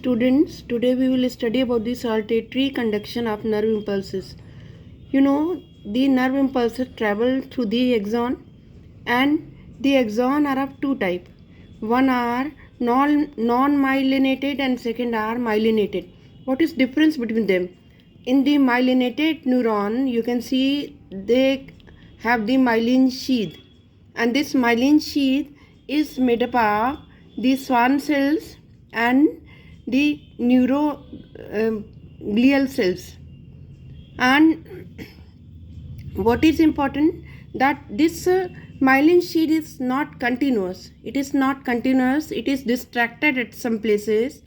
Students, today we will study about the saltatory conduction of nerve impulses. You know, the nerve impulses travel through the axon, and the axon are of two types. One are non-myelinated and second are myelinated. What is difference between them? In the myelinated neuron, you can see they have the myelin sheath, and this myelin sheath is made up of the Schwann cells and the neuroglial cells. And what is important, that this myelin sheath is not continuous. It is not continuous. It is distracted at some places.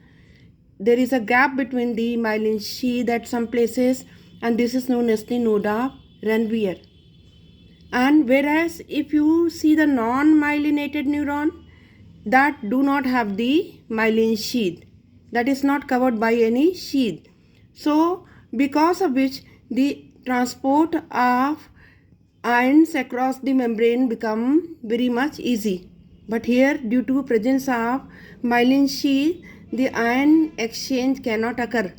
There is a gap between the myelin sheath at some places, and this is known as the node of Ranvier. And whereas if you see the non-myelinated neuron that do not have the myelin sheath, that is not covered by any sheath, so because of which the transport of ions across the membrane become very much easy. But here, due to presence of myelin sheath, the ion exchange cannot occur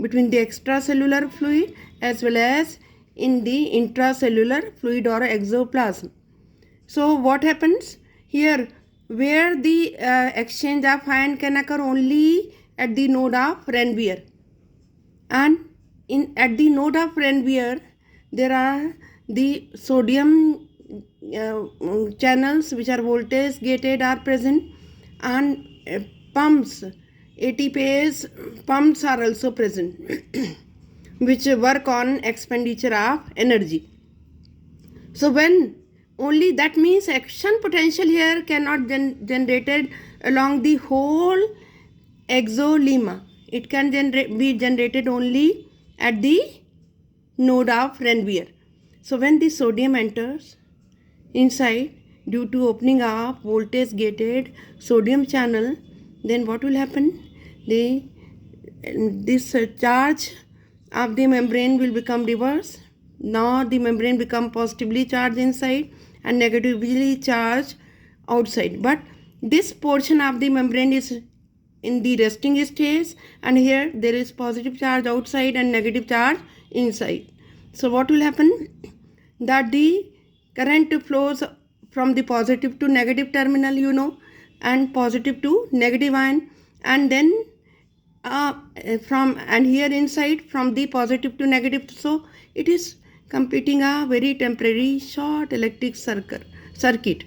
between the extracellular fluid as well as in the intracellular fluid or exoplasm. So what happens here, where the exchange of ion can occur only at the node of Ranvier, and at the node of Ranvier there are the sodium channels which are voltage gated are present, and pumps, ATPase pumps are also present which work on expenditure of energy. So when only, that means action potential here cannot generated along the whole exolemma. It can be generated only at the node of Ranvier. So when the sodium enters inside due to opening of voltage gated sodium channel, then what will happen? This charge of the membrane will become reverse. Now the membrane become positively charged inside and negatively charged outside. But this portion of the membrane is in the resting stage, and here there is positive charge outside and negative charge inside. So what will happen? That the current flows from the positive to negative terminal, and positive to negative ion, and then here inside from the positive to negative. So it is completing a very temporary short electric circuit,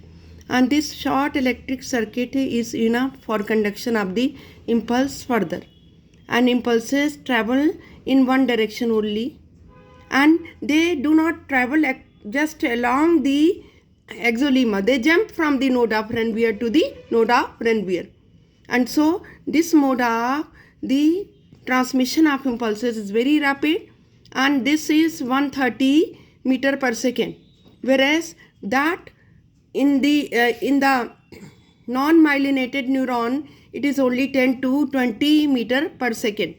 and this short electric circuit is enough for conduction of the impulse further, and impulses travel in one direction only, and they do not travel just along the exolemma. They jump from the node of Ranvier to the node of Ranvier, and so this mode of the transmission of impulses is very rapid, and this is 130 meter per second, whereas that in the non-myelinated neuron it is only 10 to 20 meter per second.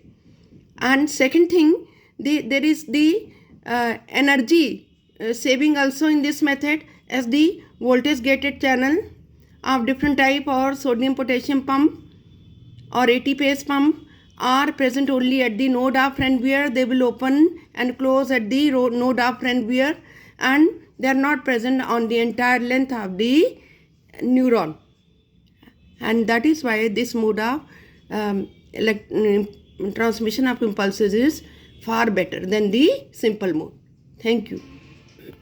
And second thing, there is the energy saving also in this method, as the voltage gated channel of different type or sodium potassium pump or ATPase pump are present only at the node of Ranvier. They will open and close at the node of Ranvier, and they are not present on the entire length of the neuron. And that is why this mode of transmission of impulses is far better than the simple mode. Thank you.